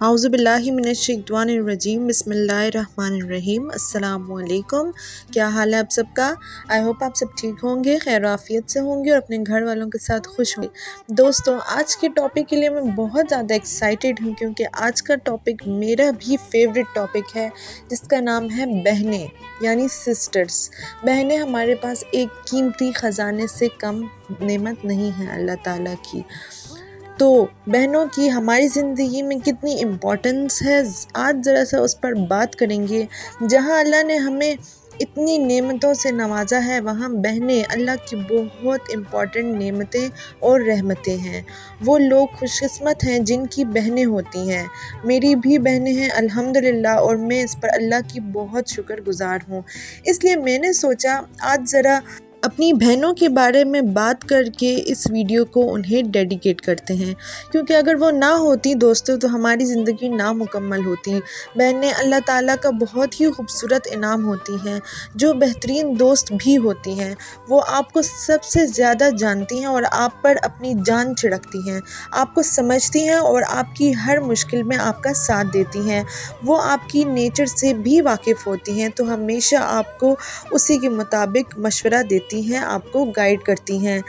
اعوذ باللہ من الشیطان الرجیم بسم اللہ الرحمن الرحیم۔ السلام علیکم، کیا حال ہے آپ سب کا؟ آئی ہوپ آپ سب ٹھیک ہوں گے، خیر و عافیت سے ہوں گے اور اپنے گھر والوں کے ساتھ خوش ہوں گے۔ دوستوں، آج کے ٹاپک کے لیے میں بہت زیادہ ایکسائٹیڈ ہوں کیونکہ آج کا ٹاپک میرا بھی فیوریٹ ٹاپک ہے، جس کا نام ہے بہنیں یعنی سسٹرز۔ بہنیں ہمارے پاس ایک قیمتی خزانے سے کم نعمت نہیں ہے اللہ تعالیٰ کی۔ تو بہنوں کی ہماری زندگی میں کتنی امپورٹنس ہے، آج ذرا سا اس پر بات کریں گے۔ جہاں اللہ نے ہمیں اتنی نعمتوں سے نوازا ہے، وہاں بہنیں اللہ کی بہت امپورٹنٹ نعمتیں اور رحمتیں ہیں۔ وہ لوگ خوش قسمت ہیں جن کی بہنیں ہوتی ہیں۔ میری بھی بہنیں ہیں الحمدللہ، اور میں اس پر اللہ کی بہت شکر گزار ہوں۔ اس لیے میں نے سوچا آج ذرا اپنی بہنوں کے بارے میں بات کر کے اس ویڈیو کو انہیں ڈیڈیکیٹ کرتے ہیں، کیونکہ اگر وہ نہ ہوتی دوستوں تو ہماری زندگی نامکمل ہوتی۔ بہنیں اللہ تعالیٰ کا بہت ہی خوبصورت انعام ہوتی ہیں، جو بہترین دوست بھی ہوتی ہیں۔ وہ آپ کو سب سے زیادہ جانتی ہیں اور آپ پر اپنی جان چھڑکتی ہیں، آپ کو سمجھتی ہیں اور آپ کی ہر مشکل میں آپ کا ساتھ دیتی ہیں۔ وہ آپ کی نیچر سے بھی واقف ہوتی ہیں، تو ہمیشہ آپ کو اسی کے مطابق مشورہ دیتی ہیں، آپ کو گائیڈ کرتی ہیں۔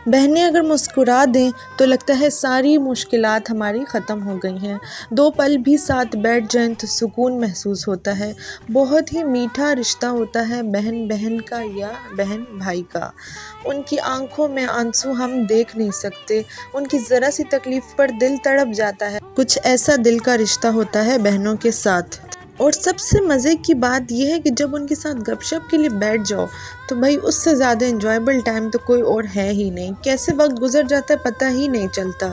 بہنیں اگر مسکرا دیں تو لگتا ہے ساری مشکلات ہماری ختم ہو گئی ہیں۔ دو پل بھی ساتھ بیٹھ جائیں تو سکون محسوس ہوتا ہے۔ بہت ہی میٹھا رشتہ ہوتا ہے بہن بہن کا یا بہن بھائی کا۔ ان کی آنکھوں میں آنسو ہم دیکھ نہیں سکتے، ان کی ذرا سی تکلیف پر دل تڑپ جاتا ہے۔ کچھ ایسا دل کا رشتہ ہوتا ہے بہنوں کے ساتھ۔ اور سب سے مزے کی بات یہ ہے کہ جب ان کے ساتھ گپ شپ کے لیے بیٹھ جاؤ تو بھائی اس سے زیادہ انجوائبل ٹائم تو کوئی اور ہے ہی نہیں۔ کیسے وقت گزر جاتا ہے پتہ ہی نہیں چلتا۔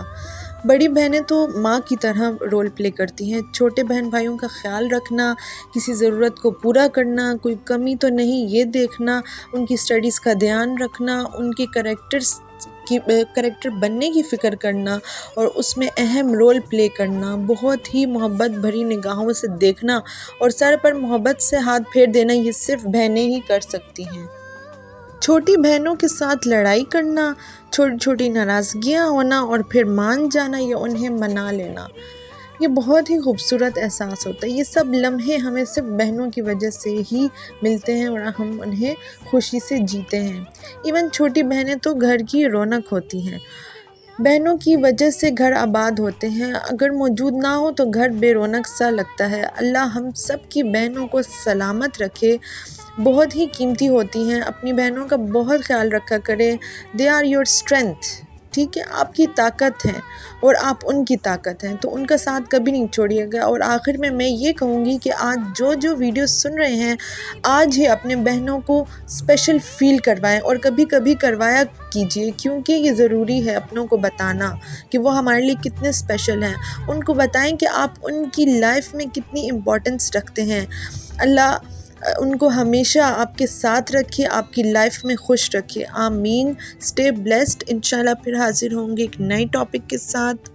بڑی بہنیں تو ماں کی طرح رول پلے کرتی ہیں۔ چھوٹے بہن بھائیوں کا خیال رکھنا، کسی ضرورت کو پورا کرنا، کوئی کمی تو نہیں یہ دیکھنا، ان کی اسٹڈیز کا دھیان رکھنا، ان کے کریکٹر بننے کی فکر کرنا اور اس میں اہم رول پلے کرنا، بہت ہی محبت بھری نگاہوں سے دیکھنا اور سر پر محبت سے ہاتھ پھیر دینا، یہ صرف بہنیں ہی کر سکتی ہیں۔ چھوٹی بہنوں کے ساتھ لڑائی کرنا، چھوٹی چھوٹی ناراضگیاں ہونا اور پھر مان جانا یا انہیں منا لینا، یہ بہت ہی خوبصورت احساس ہوتا ہے۔ یہ سب لمحے ہمیں صرف بہنوں کی وجہ سے ہی ملتے ہیں اور ہم انہیں خوشی سے جیتے ہیں۔ ایون چھوٹی بہنیں تو گھر کی رونق ہوتی ہیں۔ بہنوں کی وجہ سے گھر آباد ہوتے ہیں، اگر موجود نہ ہو تو گھر بے رونق سا لگتا ہے۔ اللہ ہم سب کی بہنوں کو سلامت رکھے، بہت ہی قیمتی ہوتی ہیں۔ اپنی بہنوں کا بہت خیال رکھا کریں۔ دے آر یور اسٹرینتھ، ٹھیک ہے، آپ کی طاقت ہے اور آپ ان کی طاقت ہیں، تو ان کا ساتھ کبھی نہیں چھوڑیے گا۔ اور آخر میں یہ کہوں گی کہ آج جو ویڈیو سن رہے ہیں، آج ہی اپنے بہنوں کو اسپیشل فیل کروائیں اور کبھی کبھی کروایا کیجیے، کیونکہ یہ ضروری ہے اپنوں کو بتانا کہ وہ ہمارے لیے کتنے اسپیشل ہیں۔ ان کو بتائیں کہ آپ ان کی لائف میں کتنی امپورٹنس رکھتے ہیں۔ اللہ ان کو ہمیشہ آپ کے ساتھ رکھے، آپ کی لائف میں خوش رکھے، آمین۔ اسٹے بلیسڈ، انشاءاللہ پھر حاضر ہوں گے ایک نئے ٹاپک کے ساتھ۔